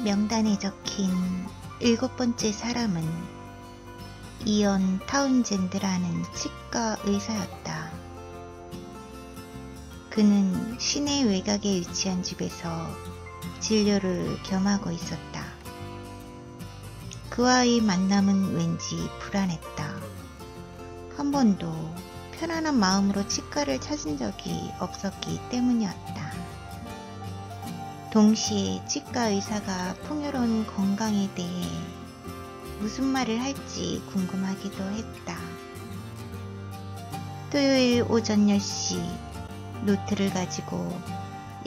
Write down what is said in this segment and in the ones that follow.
명단에 적힌 7번째 사람은 이언 타운젠드라는 치과 의사였다. 그는 시내 외곽에 위치한 집에서 진료를 겸하고 있었다. 그와의 만남은 왠지 불안했다. 한 번도 편안한 마음으로 치과를 찾은 적이 없었기 때문이었다. 동시에 치과 의사가 풍요로운 건강에 대해 무슨 말을 할지 궁금하기도 했다. 토요일 오전 10시 노트를 가지고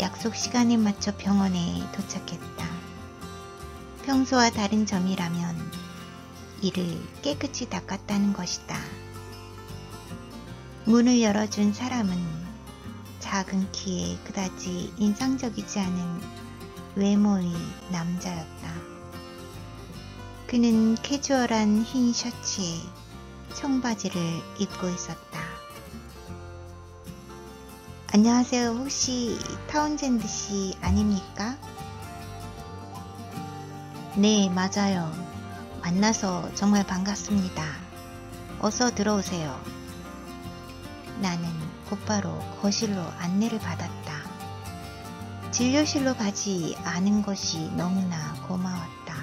약속 시간에 맞춰 병원에 도착했다. 평소와 다른 점이라면 이를 깨끗이 닦았다는 것이다. 문을 열어준 사람은 작은 키에 그다지 인상적이지 않은 외모의 남자였다. 그는 캐주얼한 흰 셔츠에 청바지를 입고 있었다. 안녕하세요. 혹시 타운젠드 씨 아닙니까? 네, 맞아요. 만나서 정말 반갑습니다. 어서 들어오세요. 나는 곧바로 거실로 안내를 받았다. 진료실로 가지 않은 것이 너무나 고마웠다.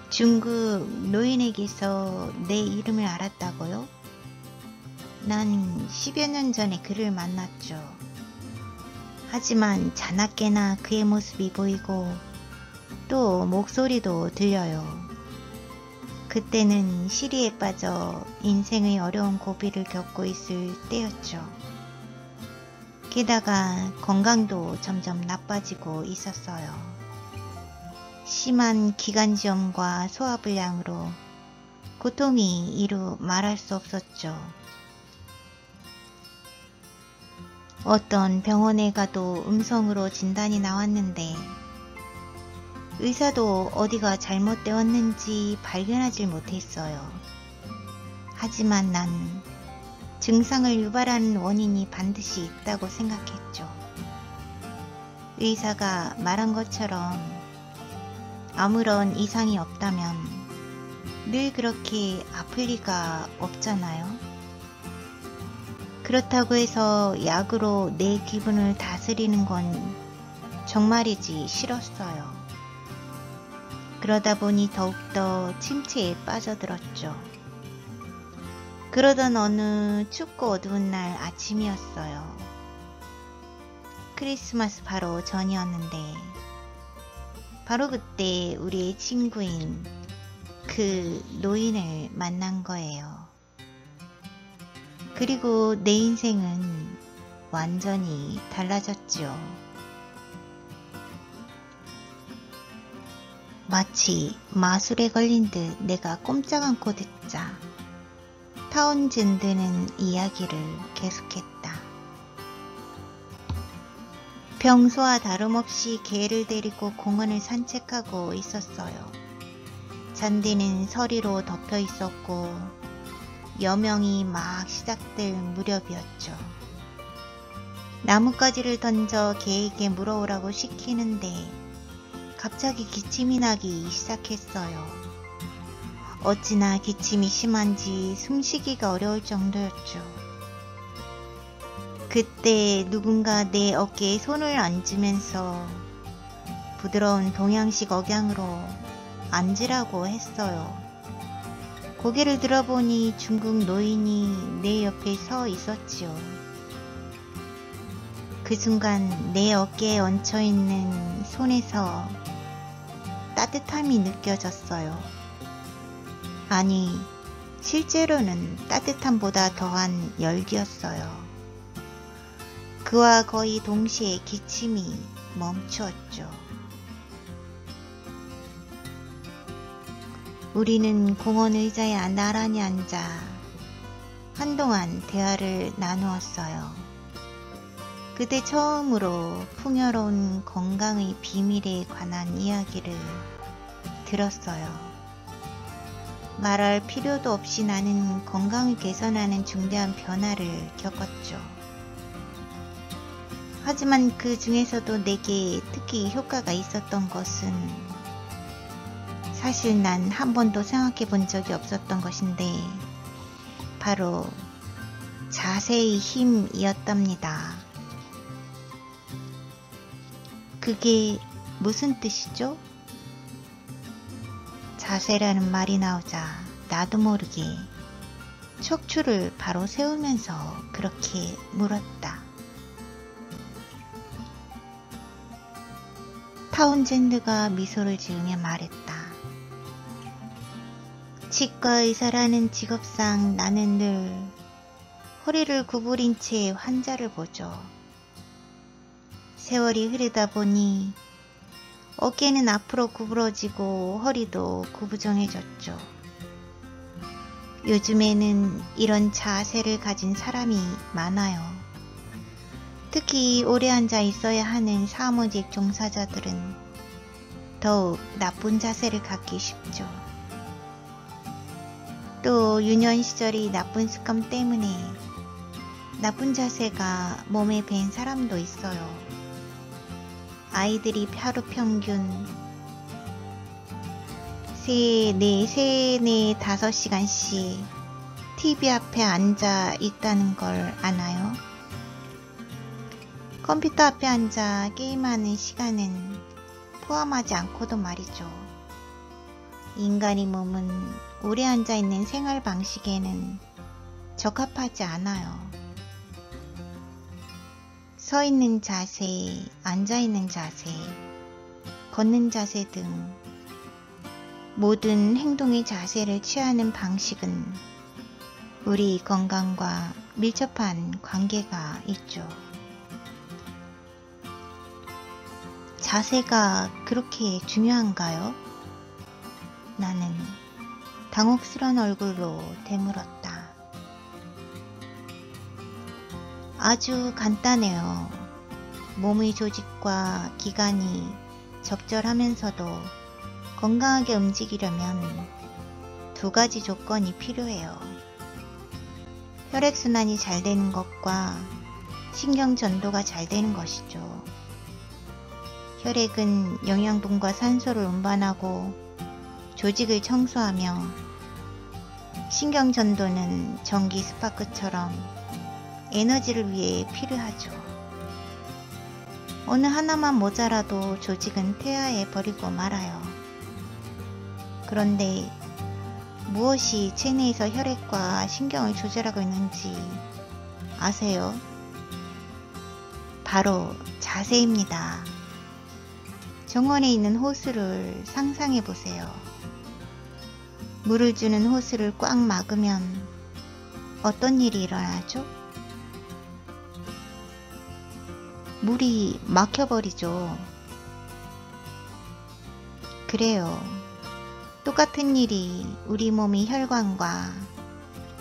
중국 노인에게서 내 이름을 알았다고요? 난 10여 년 전에 그를 만났죠. 하지만 자나깨나 그의 모습이 보이고 또 목소리도 들려요. 그때는 시리에 빠져 인생의 어려운 고비를 겪고 있을 때였죠. 게다가 건강도 점점 나빠지고 있었어요. 심한 기관지염과 소화불량으로 고통이 이루 말할 수 없었죠. 어떤 병원에 가도 음성으로 진단이 나왔는데 의사도 어디가 잘못되었는지 발견하지 못했어요. 하지만 난 증상을 유발하는 원인이 반드시 있다고 생각했죠. 의사가 말한 것처럼 아무런 이상이 없다면 늘 그렇게 아플 리가 없잖아요. 그렇다고 해서 약으로 내 기분을 다스리는 건 정말이지 싫었어요. 그러다 보니 더욱더 침체에 빠져들었죠. 그러던 어느 춥고 어두운 날 아침이었어요. 크리스마스 바로 전이었는데 바로 그때 우리의 친구인 그 노인을 만난 거예요. 그리고 내 인생은 완전히 달라졌죠. 마치 마술에 걸린 듯 내가 꼼짝 않고 듣자 타운젠드는 이야기를 계속했다. 평소와 다름없이 개를 데리고 공원을 산책하고 있었어요. 잔디는 서리로 덮여 있었고 여명이 막 시작될 무렵이었죠. 나뭇가지를 던져 개에게 물어오라고 시키는데 갑자기 기침이 나기 시작했어요. 어찌나 기침이 심한지 숨쉬기가 어려울 정도였죠. 그때 누군가 내 어깨에 손을 얹으면서 부드러운 동양식 억양으로 앉으라고 했어요. 고개를 들어보니 중국 노인이 내 옆에 서 있었지요. 그 순간 내 어깨에 얹혀있는 손에서 따뜻함이 느껴졌어요. 아니, 실제로는 따뜻함보다 더한 열기였어요. 그와 거의 동시에 기침이 멈추었죠. 우리는 공원 의자에 나란히 앉아 한동안 대화를 나누었어요. 그때 처음으로 풍요로운 건강의 비밀에 관한 이야기를 들었어요. 말할 필요도 없이 나는 건강을 개선하는 중대한 변화를 겪었죠. 하지만 그 중에서도 내게 특히 효과가 있었던 것은 사실 난 한 번도 생각해 본 적이 없었던 것인데 바로 자세의 힘이었답니다. 그게 무슨 뜻이죠? 자세라는 말이 나오자 나도 모르게 척추를 바로 세우면서 그렇게 물었다. 타운젠드가 미소를 지으며 말했다. 치과 의사라는 직업상 나는 늘 허리를 구부린 채 환자를 보죠. 세월이 흐르다 보니 어깨는 앞으로 구부러지고 허리도 구부정해졌죠. 요즘에는 이런 자세를 가진 사람이 많아요. 특히 오래 앉아 있어야 하는 사무직 종사자들은 더욱 나쁜 자세를 갖기 쉽죠. 또 유년 시절의 나쁜 습관 때문에 나쁜 자세가 몸에 밴 사람도 있어요. 아이들이 하루 평균 5시간씩 TV 앞에 앉아 있다는 걸 아나요? 컴퓨터 앞에 앉아 게임하는 시간은 포함하지 않고도 말이죠. 인간의 몸은 오래 앉아있는 생활 방식에는 적합하지 않아요. 서 있는 자세, 앉아 있는 자세, 걷는 자세 등 모든 행동의 자세를 취하는 방식은 우리 건강과 밀접한 관계가 있죠. 자세가 그렇게 중요한가요? 나는 당혹스러운 얼굴로 되물었다. 아주 간단해요. 몸의 조직과 기관이 적절하면서도 건강하게 움직이려면 두 가지 조건이 필요해요. 혈액순환이 잘 되는 것과 신경전도가 잘 되는 것이죠. 혈액은 영양분과 산소를 운반하고 조직을 청소하며 신경전도는 전기 스파크처럼 에너지를 위해 필요하죠. 어느 하나만 모자라도 조직은 퇴화해 버리고 말아요. 그런데 무엇이 체내에서 혈액과 신경을 조절하고 있는지 아세요? 바로 자세입니다. 정원에 있는 호수를 상상해 보세요. 물을 주는 호수를 꽉 막으면 어떤 일이 일어나죠? 물이 막혀버리죠. 그래요. 똑같은 일이 우리 몸의 혈관과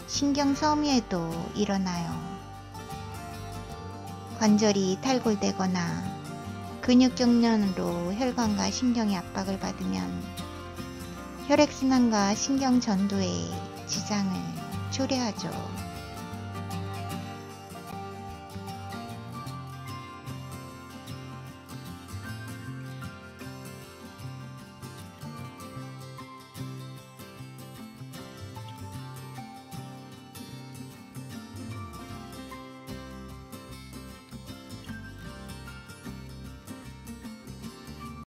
신경섬유에도 일어나요. 관절이 탈골되거나 근육경련으로 혈관과 신경의 압박을 받으면 혈액순환과 신경전도에 지장을 초래하죠.